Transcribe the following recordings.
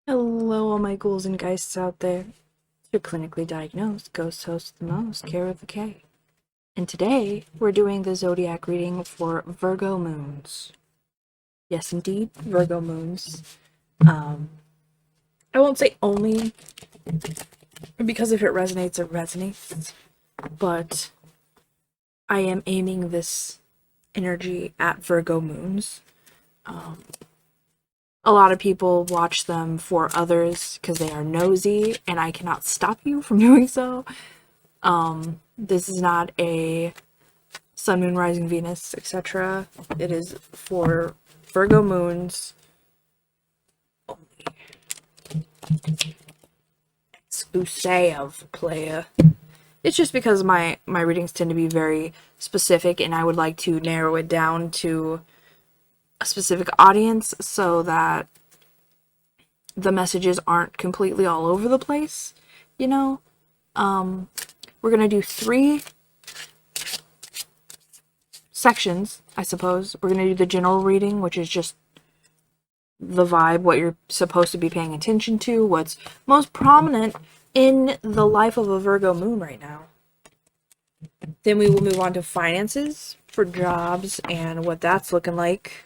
Hello, all my ghouls and geisties out there. Your clinically diagnosed ghost host the most, Kara with a K. And today, we're doing the zodiac reading for Virgo moons. Yes, indeed, Virgo moons. I won't say only, because if it resonates, it resonates. But I am aiming this energy at Virgo moons. A lot of people watch them for others because they are nosy, and I cannot stop you from doing so. This is not a Sun, Moon, Rising, Venus, etc. It is for Virgo moons only. Exclusive, player. It's just because my readings tend to be very specific, and I would like to narrow it down to a specific audience so that the messages aren't completely all over the place, you know? We're gonna do 3 sections, I suppose. We're gonna do the general reading, which is just the vibe, what you're supposed to be paying attention to, what's most prominent in the life of a Virgo moon right now. Then we will move on to finances for jobs and what that's looking like,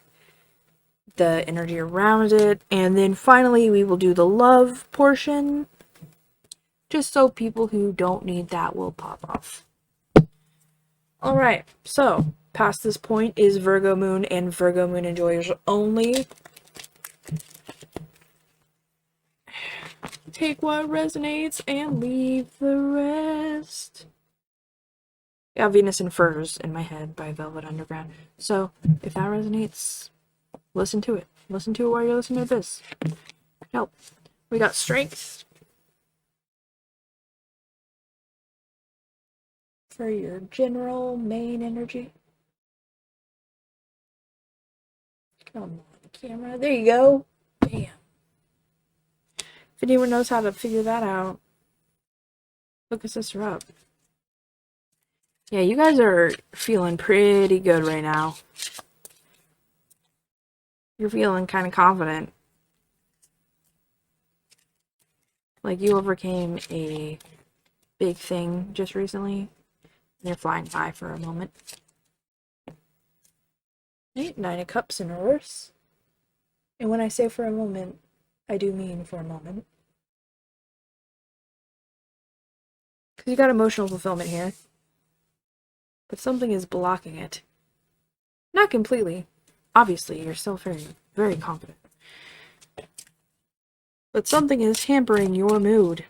the energy around it, and then finally we will do the love portion, just so people who don't need that will pop off. Alright, so past this point is Virgo moon and Virgo moon enjoyers only. Take what resonates and leave the rest. Yeah, Venus in Furs in my head by Velvet Underground. So if that resonates, listen to it. Listen to it while you're listening to this. Help. We got strength for your general main energy. Come on, camera. There you go. Bam. If anyone knows how to figure that out, look a sister up. Yeah, you guys are feeling pretty good right now. You're feeling kind of confident. Like you overcame a big thing just recently. And you're flying high for a moment. Right, 9 of Cups in reverse. And when I say for a moment, I do mean for a moment. Because you got emotional fulfillment here. But something is blocking it. Not completely. Obviously, you're still very, very confident. But something is hampering your mood.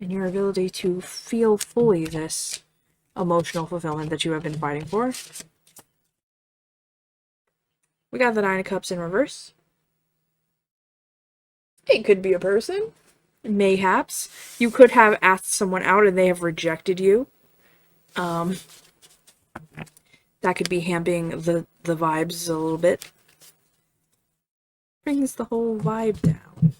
And your ability to feel fully this emotional fulfillment that you have been fighting for. We got the 9 of Cups in reverse. It could be a person. Mayhaps. You could have asked someone out and they have rejected you. That could be hamping the vibes a little bit. Brings the whole vibe down.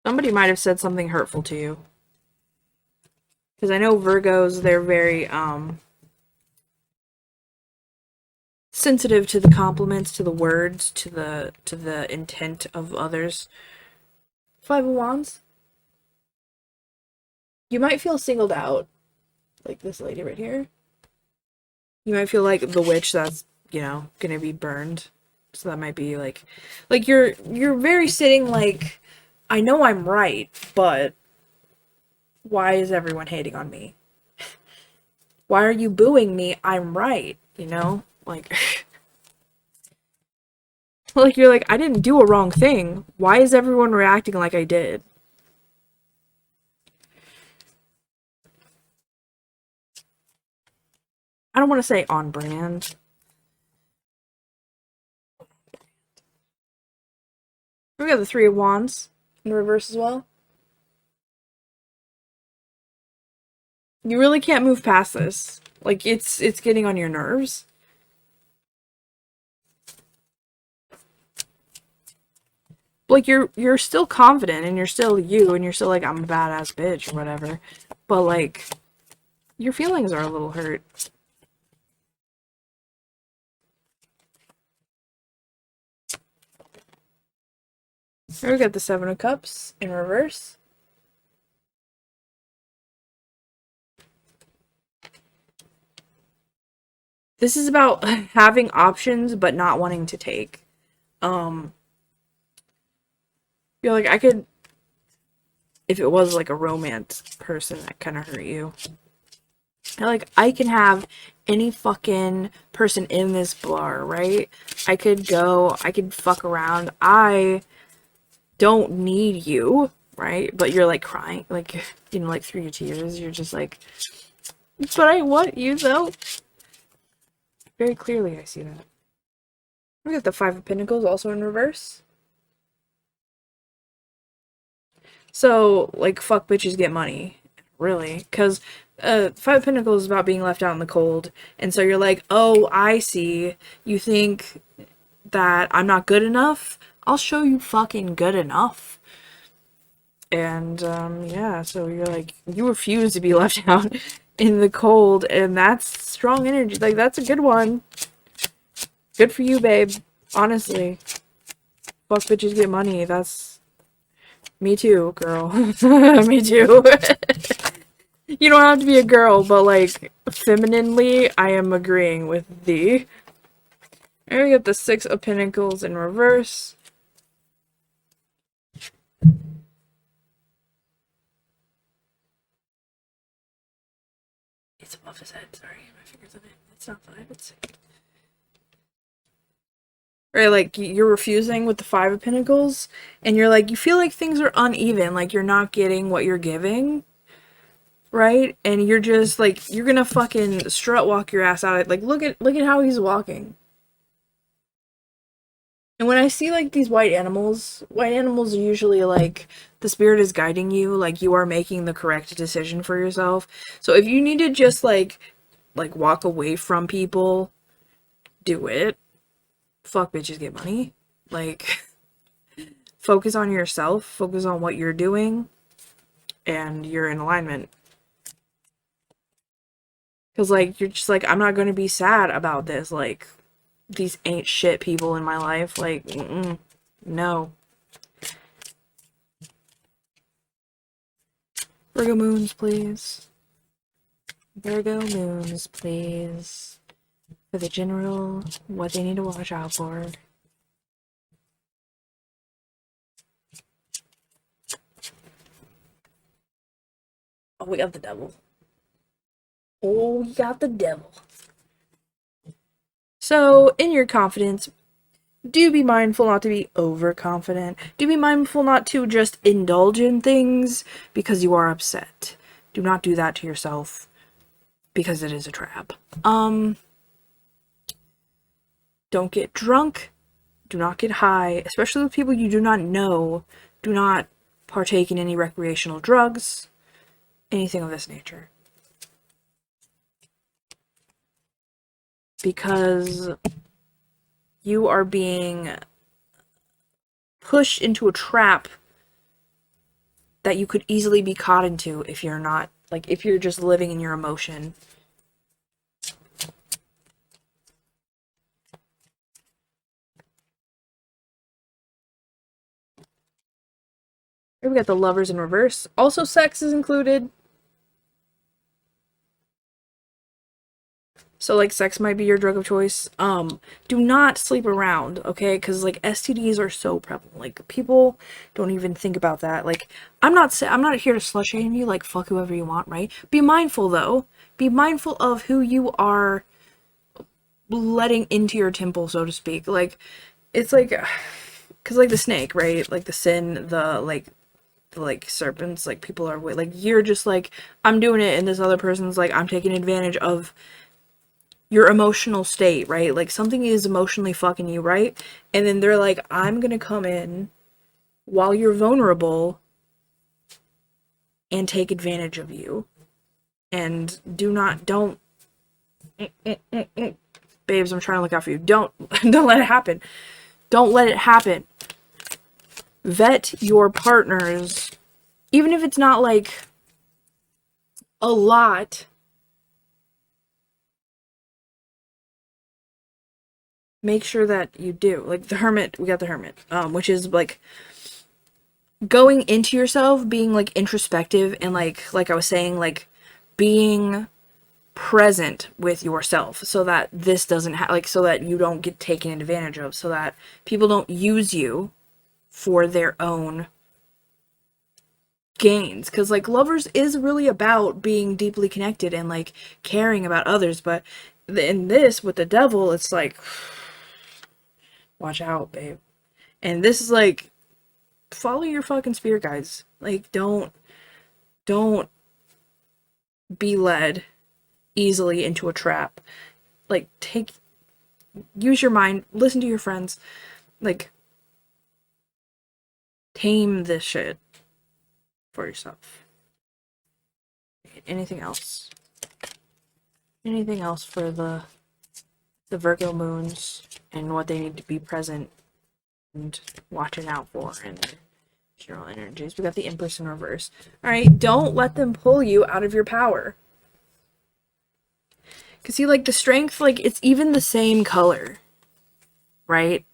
Somebody might have said something hurtful to you. Because I know Virgos, they're very, sensitive to the compliments, to the words, to the intent of others. 5 of Wands. You might feel singled out, like this lady right here. You might feel like the witch that's, you know, gonna be burned. So that might be like you're very sitting like, I know I'm right, but why is everyone hating on me? Why are you booing me? I'm right, you know? Like, like you're like, I didn't do a wrong thing. Why is everyone reacting like I did? I don't want to say on brand. We got the 3 of Wands in reverse as well. You really can't move past this. Like, it's getting on your nerves. Like, you're still confident, and you're still you, and you're still like, I'm a badass bitch, or whatever. But, like, your feelings are a little hurt. Here we got the Seven of Cups in reverse. This is about having options, but not wanting to take. You're like, I could, if it was like a romance person that kind of hurt you. You're like, I can have any fucking person in this bar, right? I could go, I could fuck around. I don't need you, right? But you're like crying, like, you know, like through your tears. You're just like, but I want you though. Very clearly, I see that. We got the Five of Pentacles also in reverse. So, like, fuck bitches get money. Really. Because Five of Pentacles is about being left out in the cold. And so you're like, oh, I see. You think that I'm not good enough? I'll show you fucking good enough. And, yeah, so you're like, you refuse to be left out in the cold. And that's strong energy. Like, that's a good one. Good for you, babe. Honestly. Fuck bitches get money. That's... Me too, girl. Me too. You don't have to be a girl, but like femininely, I am agreeing with thee. And we got the Six of Pentacles in reverse. It's above his head, sorry. My fingers on it. It's not 5, it's 6. Right, like you're refusing with the Five of Pentacles, and you're like, you feel like things are uneven, like you're not getting what you're giving. Right? And you're just like, you're gonna fucking strut walk your ass out. Like, look at how he's walking. And when I see like these white animals are usually like the spirit is guiding you, like you are making the correct decision for yourself. So if you need to just like walk away from people, do it. Fuck bitches get money. Like, focus on yourself, focus on what you're doing, and you're in alignment. Because, like, you're just like, I'm not going to be sad about this. Like, these ain't shit people in my life. Like, no. Virgo moons, please. Virgo moons, please. For the general, what they need to watch out for. Oh, we got the devil. Oh, you got the devil. So, in your confidence, do be mindful not to be overconfident. Do be mindful not to just indulge in things because you are upset. Do not do that to yourself because it is a trap. Don't get drunk. Do not get high, especially with people you do not know. Do not partake in any recreational drugs, anything of this nature. Because you are being pushed into a trap that you could easily be caught into if you're not, like, if you're just living in your emotion. Here we got the Lovers in reverse. Also, sex is included. So, like, sex might be your drug of choice. Do not sleep around, okay? Because, like, STDs are so prevalent. Like, people don't even think about that. Like, I'm not here to slut shame you. Like, fuck whoever you want, right? Be mindful, though. Be mindful of who you are letting into your temple, so to speak. Like, it's like, because, like, the snake, right? Like, the sin, the serpents, like, people are, like, you're just like, I'm doing it, and this other person's like, I'm taking advantage of your emotional state, right? Like, something is emotionally fucking you, right? And then they're like, I'm gonna come in while you're vulnerable and take advantage of you. And don't babes, I'm trying to look out for you. Don't let it happen. Don't let it happen. vet your partners, even if it's not like a lot. Make sure that you do. Like the Hermit, we got the Hermit, which is like going into yourself, being like introspective, and like I was saying, like being present with yourself, so that this doesn't like, so that you don't get taken advantage of, so that people don't use you for their own gains. Because like lovers is really about being deeply connected and like caring about others, but in this with the devil, it's like, watch out, babe. And this is like, follow your fucking spirit guides. Like, don't be led easily into a trap. Like, use your mind, listen to your friends, like, tame this shit for yourself. Anything else? Anything else for the Virgo moons and what they need to be present and watching out for in their general energies? We got the Empress in reverse. Alright, don't let them pull you out of your power. Because see, like, the strength, like, it's even the same color, right?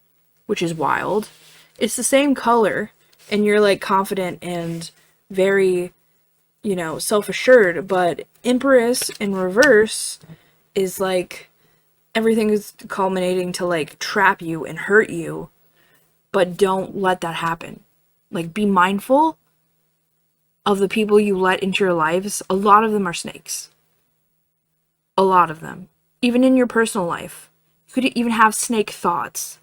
Which is wild. It's the same color, and you're, like, confident and very, you know, self-assured, but Empress in reverse is, like, everything is culminating to, like, trap you and hurt you, but don't let that happen. Like, be mindful of the people you let into your lives. A lot of them are snakes. A lot of them. Even in your personal life. You could even have snake thoughts.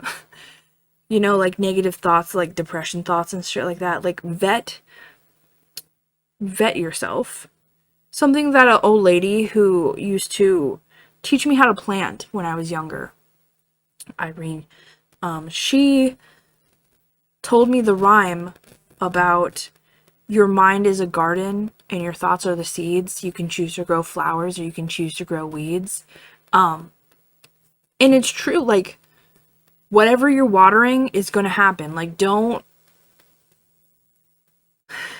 You know, like negative thoughts, like depression thoughts and shit like that. Like, vet yourself. Something that an old lady who used to teach me how to plant when I was younger, Irene, she told me the rhyme about your mind is a garden and your thoughts are the seeds. You can choose to grow flowers or you can choose to grow weeds. And it's true, like, whatever you're watering is going to happen. Like, don't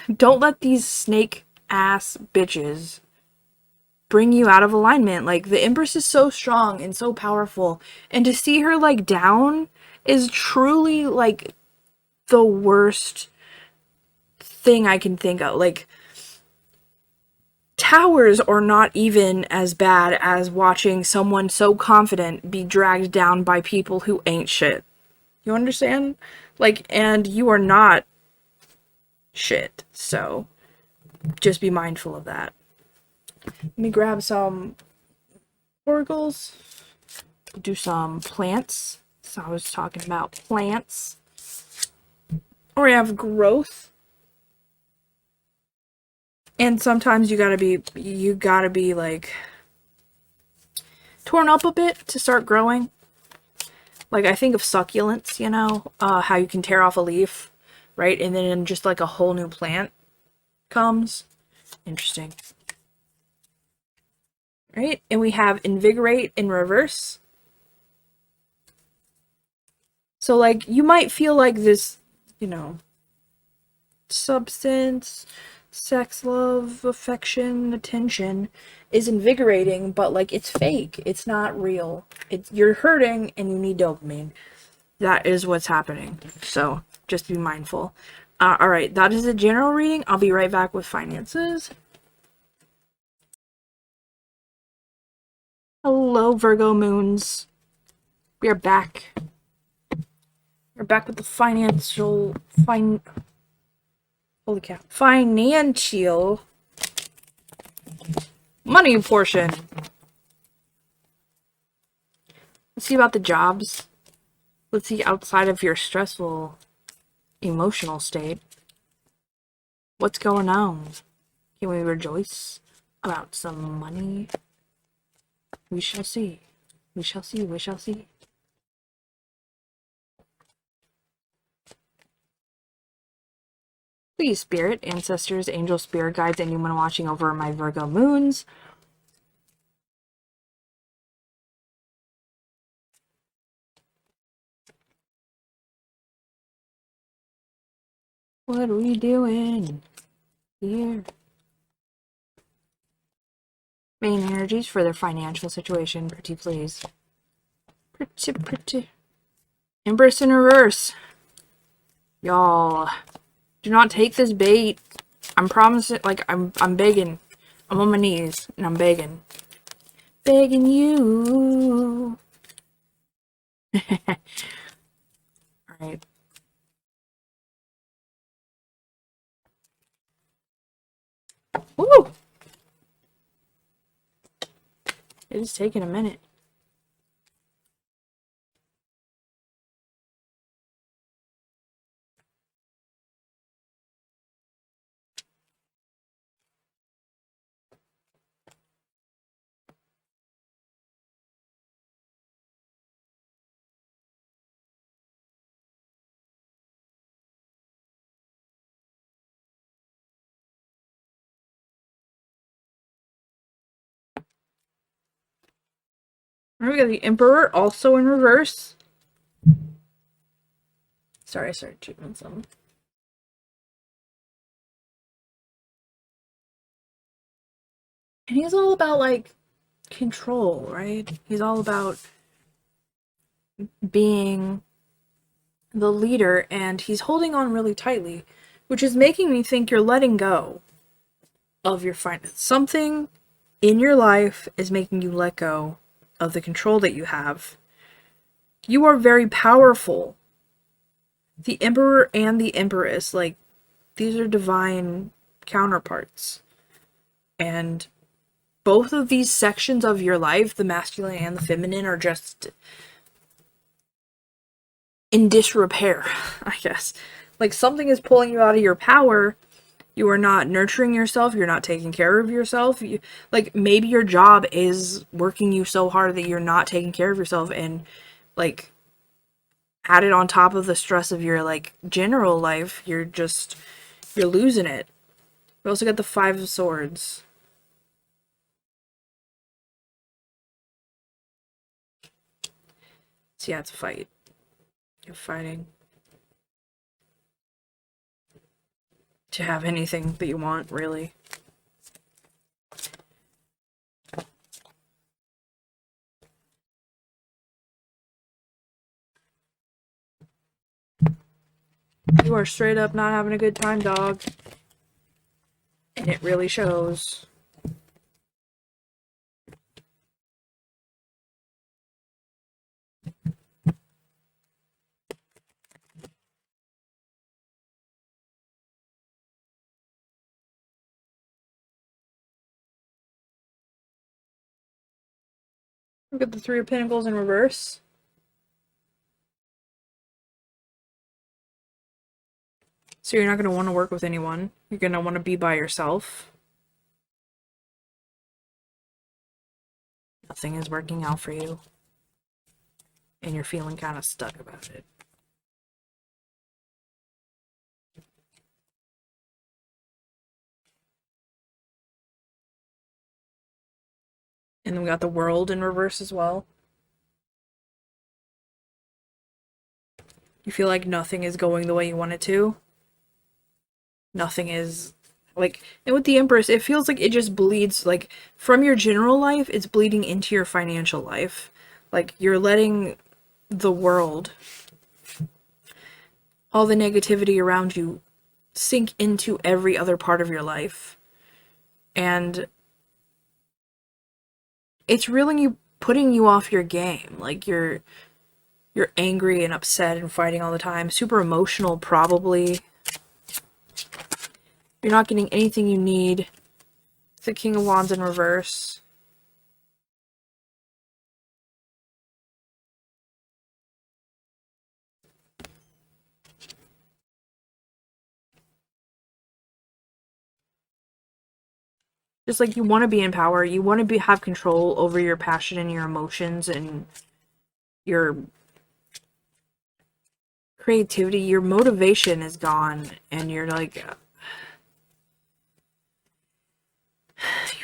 let these snake ass bitches bring you out of alignment. Like, the Empress is so strong and so powerful, and to see her, like, down is truly, like, the worst thing I can think of. Like, towers are not even as bad as watching someone so confident be dragged down by people who ain't shit. You understand? Like, and you are not shit. So, just be mindful of that. Let me grab some oracles. Do some plants. So I was talking about plants. Or we have growth. And sometimes you gotta be like torn up a bit to start growing. Like, I think of succulents, you know, how you can tear off a leaf, right? And then just like a whole new plant comes. Interesting. Right? And we have invigorate in reverse. So, like, you might feel like this, you know, substance, sex, love, affection, attention is invigorating, but like, it's fake. It's not real. You're hurting and you need dopamine. That is what's happening. So just be mindful. Alright, that is a general reading. I'll be right back with finances. Hello, Virgo moons. We are back. We're back with the holy cow. Financial money portion. Let's see about the jobs. Let's see outside of your stressful emotional state. What's going on? Can we rejoice about some money? We shall see. We shall see. We shall see. Please, spirit, ancestors, angels, spirit guides, anyone watching over my Virgo moons, What are we doing here? Main energies for their financial situation. Pretty please. Pretty. Empress in reverse. Y'all, do not take this bait. I'm promising, like, I'm begging. I'm on my knees, and I'm begging. Begging you. Alright. Woo! It is taking a minute. We got the Emperor also in reverse. Sorry, I started chewing some. And he's all about, like, control, right? He's all about being the leader, and he's holding on really tightly, which is making me think you're letting go of your finance. Something in your life is making you let go of the control that you have. You are very powerful. The Emperor and the Empress, like, these are divine counterparts. And both of these sections of your life, the masculine and the feminine, are just in disrepair, I guess. Like, something is pulling you out of your power. You are not nurturing yourself. You're not taking care of yourself. Like, maybe your job is working you so hard that you're not taking care of yourself, and, like, added on top of the stress of your, like, general life, you're losing it. We also got the Five of Swords. So yeah, it's a fight. You're fighting to have anything that you want, really. You are straight up not having a good time, dog. And it really shows. Look at the Three of Pentacles in reverse. So you're not going to want to work with anyone. You're going to want to be by yourself. Nothing is working out for you. And you're feeling kind of stuck about it. And then we got the World in reverse as well. You feel like nothing is going the way you want it to. Nothing is, like, and with the Empress, it feels like it just bleeds, like, from your general life, it's bleeding into your financial life. Like, you're letting the world, all the negativity around you, sink into every other part of your life. And it's really putting you off your game. Like, you're angry and upset and fighting all the time. Super emotional, probably. You're not getting anything you need. The King of Wands in reverse. Just like, you want to be in power. You want to have control over your passion and your emotions and your creativity. Your motivation is gone, and you're like,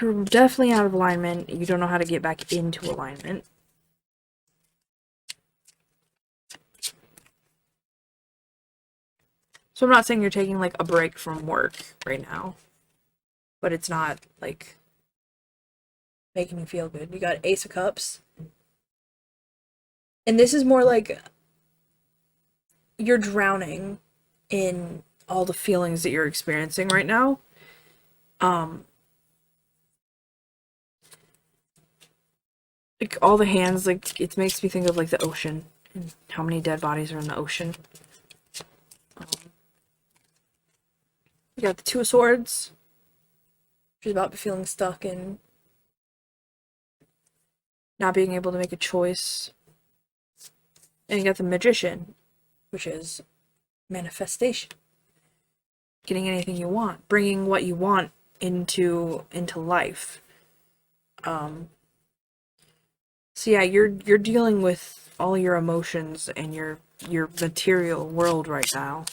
you're definitely out of alignment. You don't know how to get back into alignment. So I'm not saying you're taking, like, a break from work right now. But it's not, like, making you feel good. You got Ace of Cups. And this is more like you're drowning in all the feelings that you're experiencing right now. Like, all the hands, like, it makes me think of, like, the ocean. And how many dead bodies are in the ocean. You got the Two of Swords. Which is about feeling stuck and not being able to make a choice. And you got the Magician, which is manifestation. Getting anything you want. Bringing what you want into life. So yeah, you're dealing with all your emotions and your material world right now.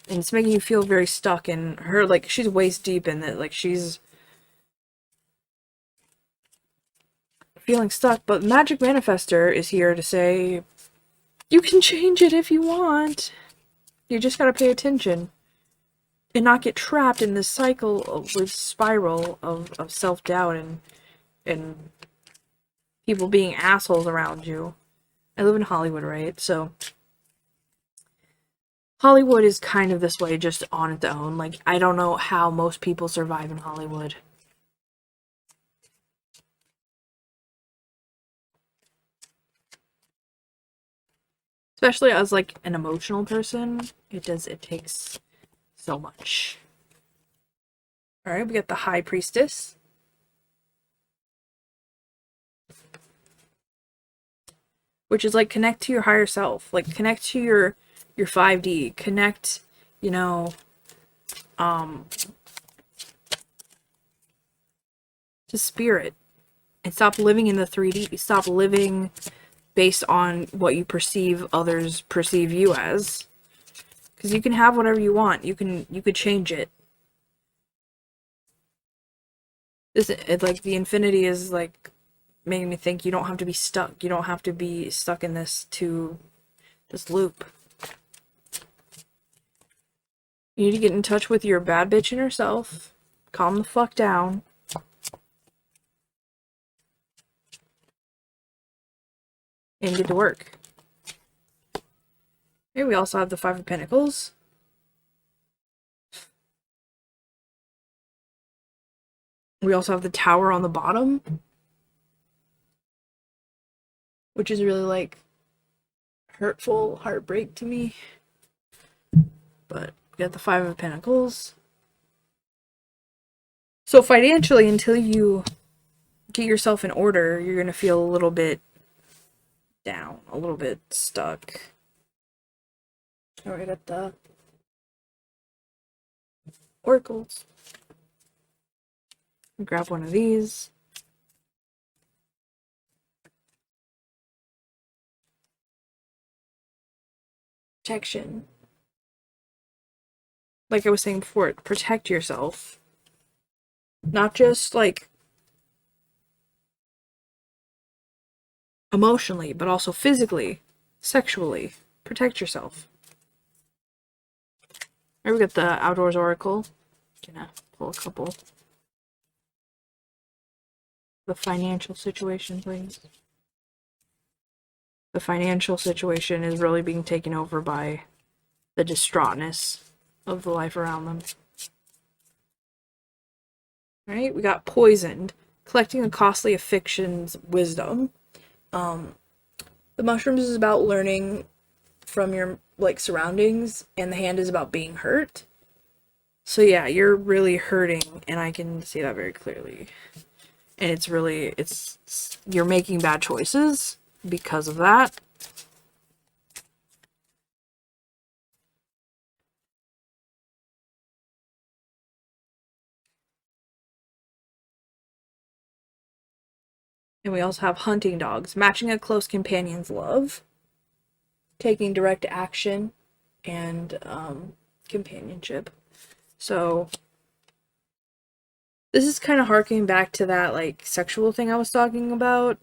And it's making you feel very stuck in her, like, she's waist deep in it, like, she's feeling stuck, but Magic Manifester is here to say, you can change it if you want. You just gotta pay attention. And not get trapped in this cycle this spiral of self-doubt and people being assholes around you. I live in Hollywood, right? So Hollywood is kind of this way just on its own. Like, I don't know how most people survive in Hollywood. Especially as, like, an emotional person, it takes so much. Alright, we got the High Priestess. Which is, like, connect to your higher self. Like, connect to your 5D. Connect, you know, to spirit. And stop living in the 3D. Stop living based on what you perceive others perceive you as. Because you can have whatever you want. You could change it. Like, the infinity is, like, making me think you don't have to be stuck. You don't have to be stuck in this loop. You need to get in touch with your bad bitch inner self. Calm the fuck down. And get to work. Here we also have the Five of Pentacles. We also have the Tower on the bottom. Which is really, like, hurtful, heartbreak to me. But we got the Five of Pentacles. So financially, until you get yourself in order, you're going to feel a little bit down, a little bit stuck. Alright, got the oracles. Grab one of these. Protection. Like I was saying before, protect yourself. Not just, like, emotionally, but also physically, sexually. Protect yourself. Here we got the Outdoors Oracle. Gonna pull a couple. The financial situation, please. The financial situation is really being taken over by the distraughtness of the life around them. Right? We got Poisoned. Collecting a costly affliction's wisdom. The mushrooms is about learning from your, like, surroundings, and the hand is about being hurt. So yeah, you're really hurting, and I can see that very clearly. And it's really, you're making bad choices because of that. And we also have hunting dogs, matching a close companion's love, taking direct action, and companionship. So this is kind of harking back to that, like, sexual thing I was talking about.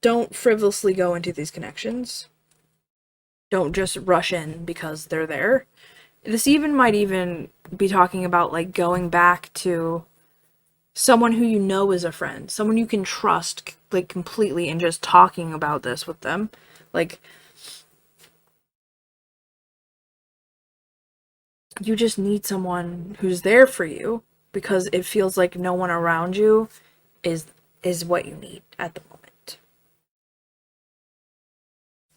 don't frivolously go into these connections. Don't just rush in because they're there. This might even be talking about, like, going back to someone who you know is a friend, someone you can trust, like, completely, and just talking about this with them. Like, you just need someone who's there for you, because it feels like no one around you is what you need at the moment.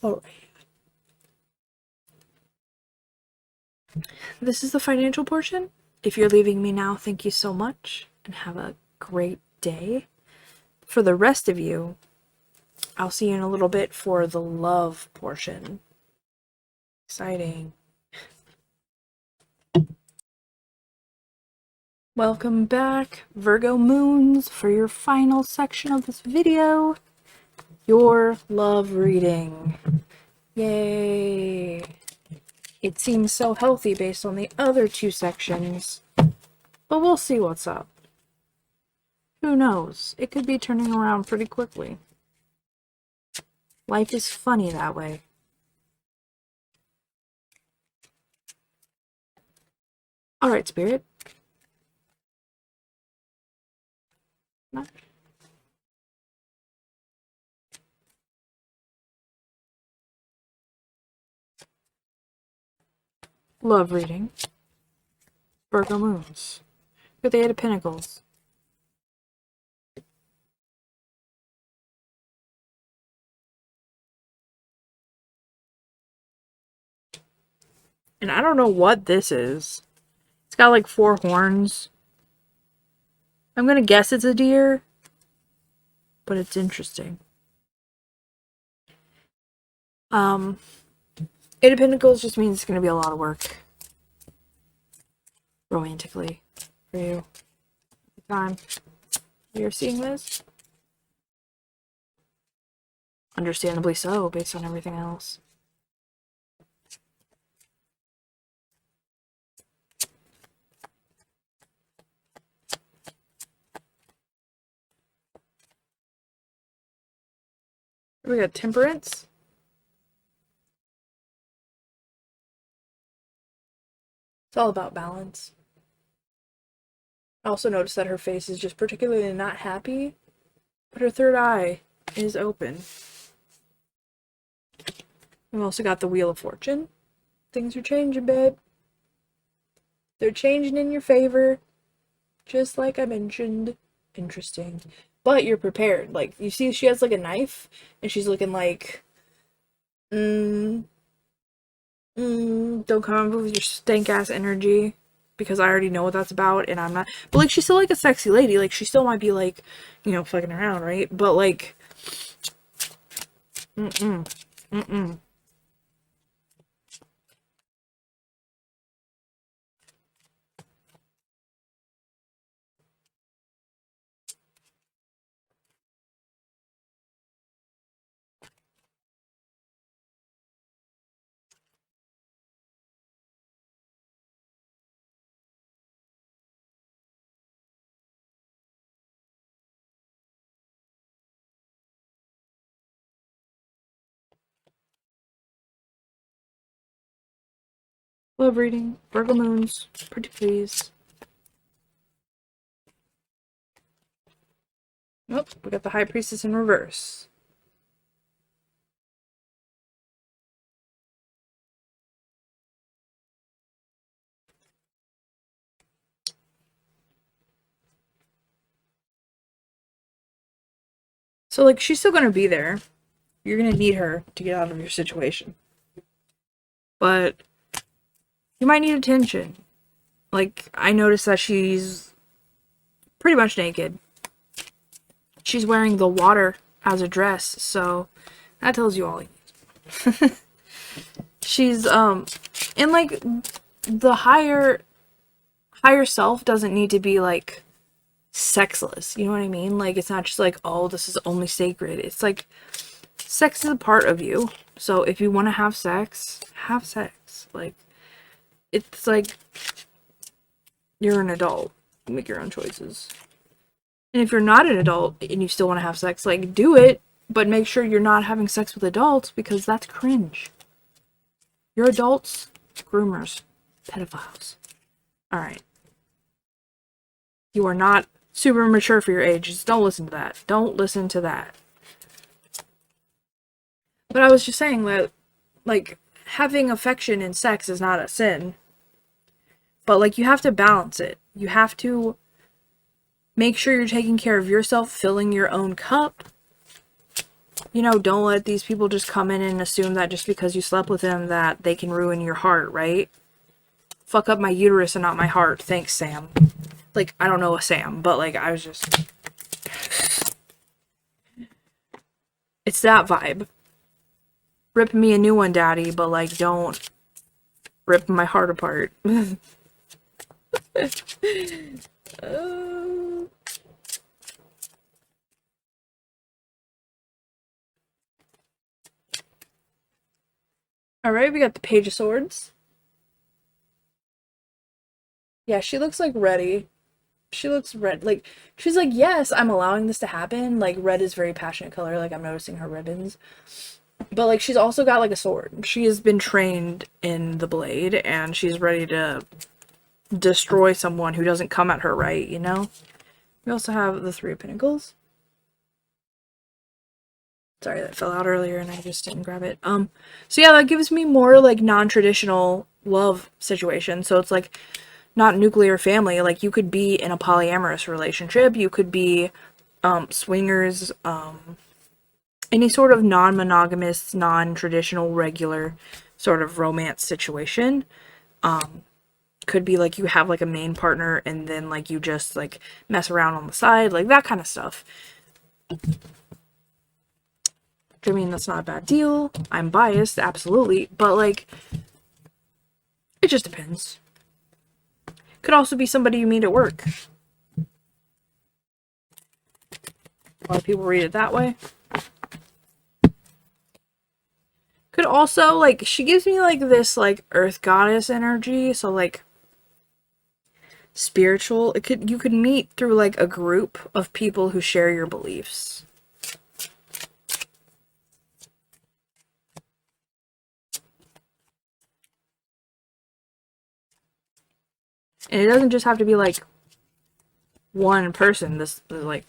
All right. This is the financial portion. If you're leaving me now, thank you so much, and have a great day. For the rest of you, I'll see you in a little bit for the love portion. Exciting. Welcome back, Virgo moons, for your final section of this video. Your love reading. Yay. It seems so healthy based on the other two sections, but we'll see what's up. Who knows? It could be turning around pretty quickly. Life is funny that way. Alright, Spirit. No. Love reading. Virgo moons. With the Eight of Pentacles. And I don't know what this is. It's got like 4 horns. I'm gonna guess it's a deer, but it's interesting. Eight of Pentacles just means it's gonna be a lot of work. Romantically. For you. Time you're seeing this. Understandably so, based on everything else. We got Temperance. It's all about balance. I also noticed that her face is just particularly not happy, but her third eye is open. We've also got the Wheel of Fortune. Things are changing, babe. They're changing in your favor, just like I mentioned. Interesting. But you're prepared. Like, you see she has like a knife, and she's looking like, don't come with your stank ass energy, because I already know what that's about, and I'm not. But like, she's still like a sexy lady. Like, she still might be like, you know, fucking around, right? But like, love reading, Virgo moons, pretty please. Nope, we got the High Priestess in reverse. So, like, she's still gonna be there. You're gonna need her to get out of your situation. But you might need attention. Like, I noticed that she's pretty much naked. She's wearing the water as a dress, so that tells you all you need. She's, and like, the higher self doesn't need to be, like, sexless. You know what I mean? Like, it's not just like, oh, this is only sacred. It's like, sex is a part of you. So if you want to have sex, have sex. Like, it's like, you're an adult. You make your own choices. And if you're not an adult and you still want to have sex, like, do it, But make sure you're not having sex with adults, because that's cringe. You're adults, groomers, pedophiles. Alright. You are not super mature for your age. Just don't listen to that. Don't listen to that. But I was just saying that, like, having affection in sex is not a sin. But, like, you have to balance it. You have to make sure you're taking care of yourself, filling your own cup. You know, don't let these people just come in and assume that just because you slept with them that they can ruin your heart, right? Fuck up my uterus and not my heart. Thanks, Sam. Like, I don't know a Sam, but, like, I was just... It's that vibe. Rip me a new one, daddy, but, like, don't rip my heart apart. Alright, we got the Page of Swords. Yeah, she looks, like, ready. She looks red. Like, she's like, yes, I'm allowing this to happen. Like, red is very passionate color. Like, I'm noticing her ribbons. But, like, she's also got, like, a sword. She has been trained in the blade, and she's ready to destroy someone who doesn't come at her right, you know? We also have the Three of Pentacles. Sorry, that fell out earlier and I just didn't grab it. So yeah, that gives me more, like, non-traditional love situation. So it's, like, not nuclear family. Like, you could be in a polyamorous relationship. You could be, swingers, any sort of non-monogamous, non-traditional, regular sort of romance situation. Could be, like, you have, like, a main partner and then, like, you just, like, mess around on the side. Like, that kind of stuff. I mean, that's not a bad deal. I'm biased, absolutely. But, like, it just depends. Could also be somebody you meet at work. A lot of people read it that way. Could also, like, she gives me, like, this, like, earth goddess energy. So, like, spiritual. You could meet through, like, a group of people who share your beliefs. And it doesn't just have to be, like, one person. This, like,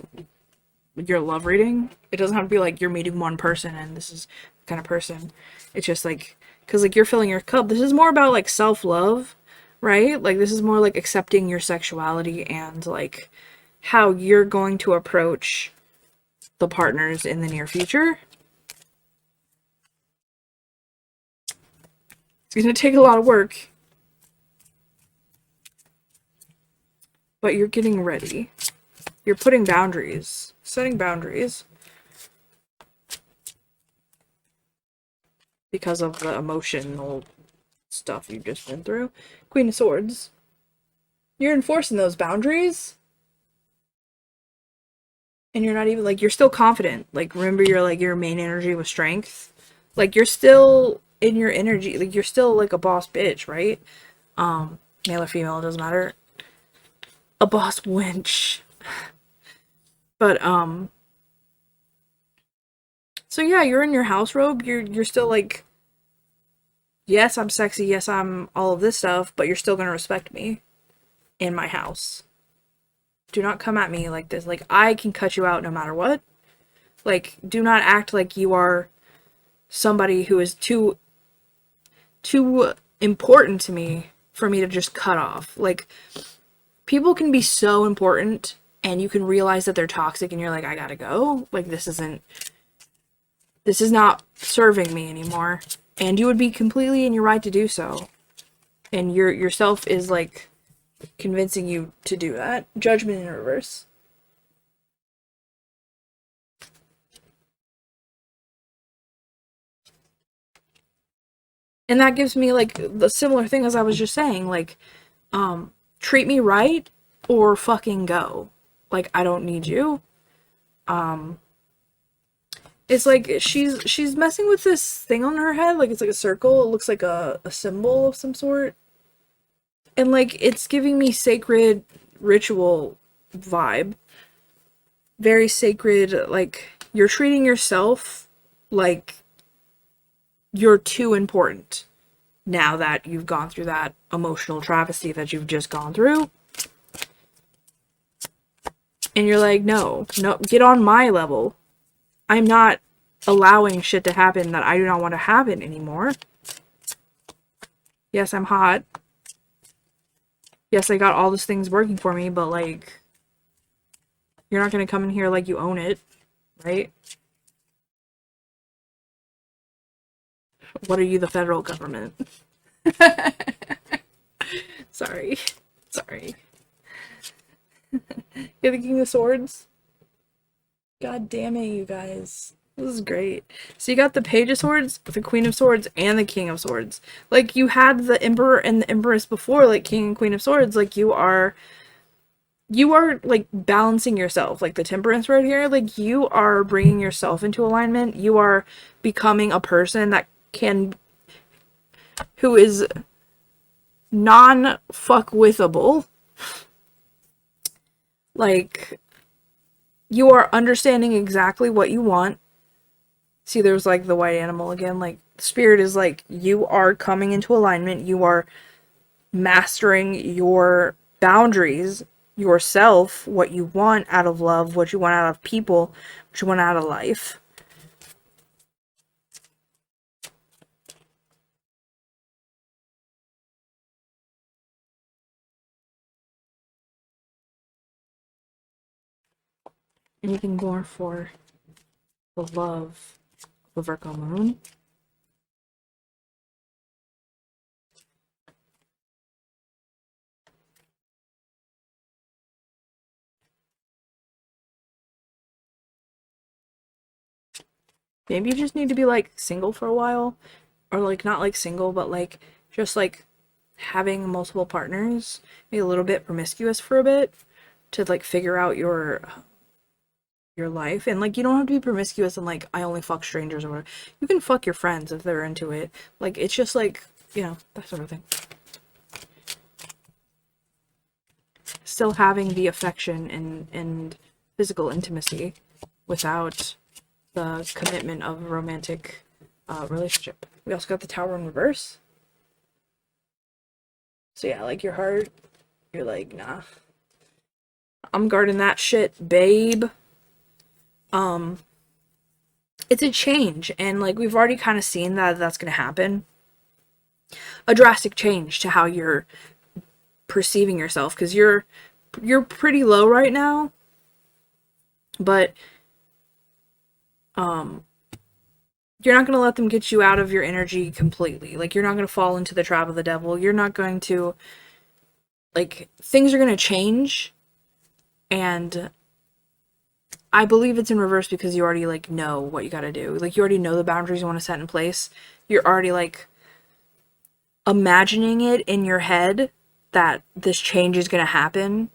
your love reading. It doesn't have to be, like, you're meeting one person and this is the kind of person. It's just, like, because, like, you're filling your cup. This is more about, like, self-love, right? Like, this is more, like, accepting your sexuality and, like, how you're going to approach the partners in the near future. It's going to take a lot of work. But you're getting ready. You're putting boundaries. Setting boundaries. Because of the emotional stuff you've just been through. Queen of Swords. You're enforcing those boundaries. And you're not even, like, you're still confident. Like, remember your main energy was strength. Like, you're still in your energy. Like, you're still, like, a boss bitch, right? Male or female, it doesn't matter. A boss wench. But, so yeah, you're in your house robe. You're still, like, yes, I'm sexy. Yes, I'm all of this stuff, but you're still gonna respect me in my house. Do not come at me like this. Like, I can cut you out no matter what. Like, do not act like you are somebody who is too important to me for me to just cut off. Like, people can be so important and you can realize that they're toxic and you're like, I gotta go. Like, this is not serving me anymore. And you would be completely in your right to do so. And yourself is, like, convincing you to do that. Judgment in reverse. And that gives me, like, the similar thing as I was just saying. Like, treat me right or fucking go. Like, I don't need you. It's like she's messing with this thing on her head. Like, it's like a circle. It looks like a symbol of some sort. And, like, it's giving me sacred ritual vibe. Very sacred, like, you're treating yourself like you're too important now that you've gone through that emotional travesty that you've just gone through. And you're like, no, get on my level. I'm not allowing shit to happen that I do not want to happen anymore. Yes, I'm hot. Yes, I got all those things working for me, but like, you're not going to come in here like you own it, right? What are you, the federal government? Sorry. You're the King of Swords? God damn it, you guys. This is great. So you got the Page of Swords, the Queen of Swords, and the King of Swords. Like, you had the Emperor and the Empress before, like, King and Queen of Swords. Like, you are, like, balancing yourself. Like, the Temperance right here, like, you are bringing yourself into alignment. You are becoming a person that who is non-fuck-withable. Like, you are understanding exactly what you want. See, there's like the white animal again. Like, spirit is like, you are coming into alignment. You are mastering your boundaries, yourself, what you want out of love, what you want out of people, what you want out of life. Anything more for the love of the Virgo moon? Maybe you just need to be like single for a while, or like not like single, but like just like having multiple partners, maybe a little bit promiscuous for a bit to like figure out your life. And like, you don't have to be promiscuous and like, I only fuck strangers or whatever. You can fuck your friends if they're into it. Like, it's just like, you know, that sort of thing. Still having the affection and physical intimacy without the commitment of a romantic relationship. We also got the Tower in reverse. So yeah, like, your heart, you're like, nah, I'm guarding that shit, babe. It's a change, and like, we've already kind of seen that that's gonna happen. A drastic change to how you're perceiving yourself, because you're pretty low right now, but you're not going to let them get you out of your energy completely. Like, you're not going to fall into the trap of the devil. You're not going to, like, things are going to change, and I believe it's in reverse because you already, like, know what you got to do. Like, you already know the boundaries you want to set in place. You're already, like, imagining it in your head that this change is going to happen.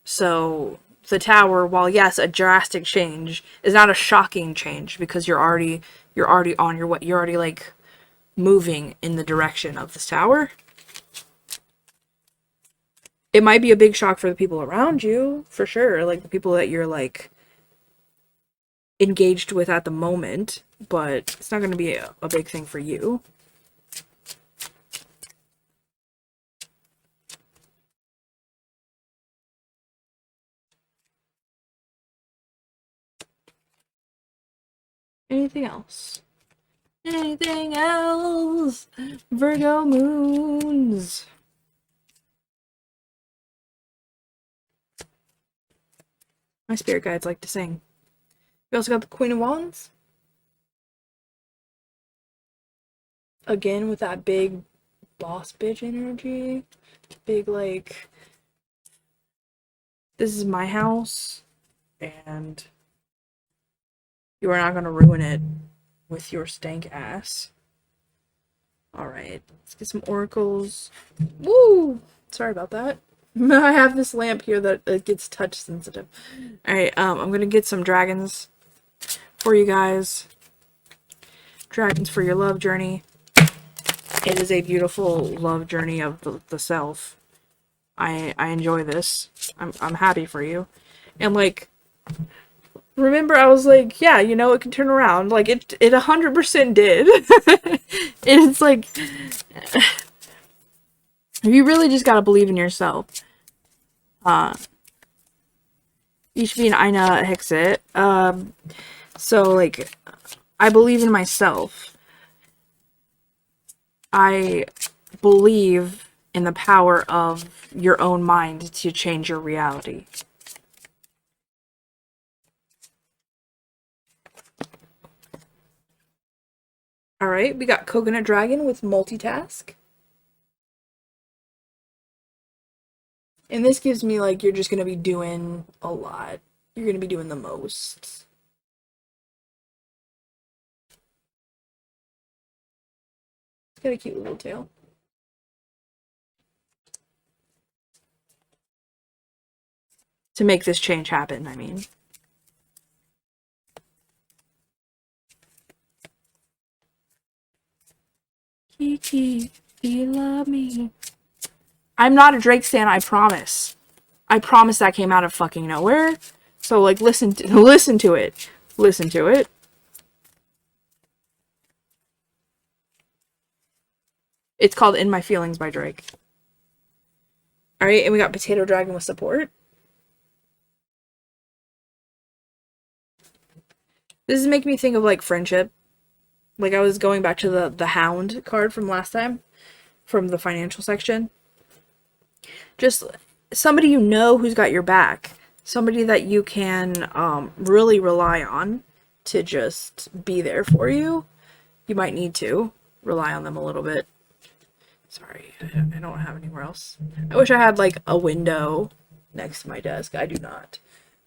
So the Tower, while yes, a drastic change, is not a shocking change because you're already on your way. You're already like moving in the direction of this Tower. It might be a big shock for the people around you, for sure, like the people that you're like engaged with at the moment, but it's not going to be a big thing for you. Anything else? Anything else? Virgo moons. My spirit guides like to sing. We also got the Queen of Wands. Again, with that big boss bitch energy. Big, like, this is my house, and you are not going to ruin it with your stank ass. Alright, let's get some oracles. Woo! Sorry about that. I have this lamp here that it gets touch sensitive. Alright, I'm gonna get some dragons for you guys. Dragons for your love journey. It is a beautiful love journey of the self. I enjoy this. I'm happy for you. And like, Remember, I was like, yeah, you know, it can turn around. Like, it 100% did. It's like, you really just gotta believe in yourself. You should be an Aina Hexit. So, like, I believe in myself. I believe in the power of your own mind to change your reality. Alright, we got Coconut Dragon with multitask. And this gives me, like, you're just gonna be doing a lot. You're gonna be doing the most. It's got a cute little tail. To make this change happen, I mean. Kiki, do you love me? I'm not a Drake stan, I promise. I promise that came out of fucking nowhere. So, like, listen to it. Listen to it. It's called In My Feelings by Drake. Alright, and we got Potato Dragon with support. This is making me think of, like, friendship. Like, I was going back to the Hound card from last time. From the financial section. Just somebody you know who's got your back. Somebody that you can really rely on to just be there for you. You might need to rely on them a little bit. Sorry, I don't have anywhere else. I wish I had, like, a window next to my desk. I do not,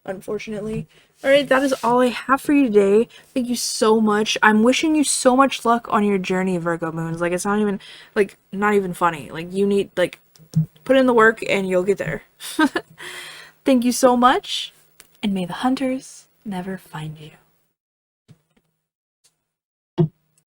unfortunately. Alright, that is all I have for you today. Thank you so much. I'm wishing you so much luck on your journey, Virgo Moons. Like, it's not even, like, not even funny. Like, you need, like, put in the work and you'll get there. Thank you so much, and may the hunters never find you.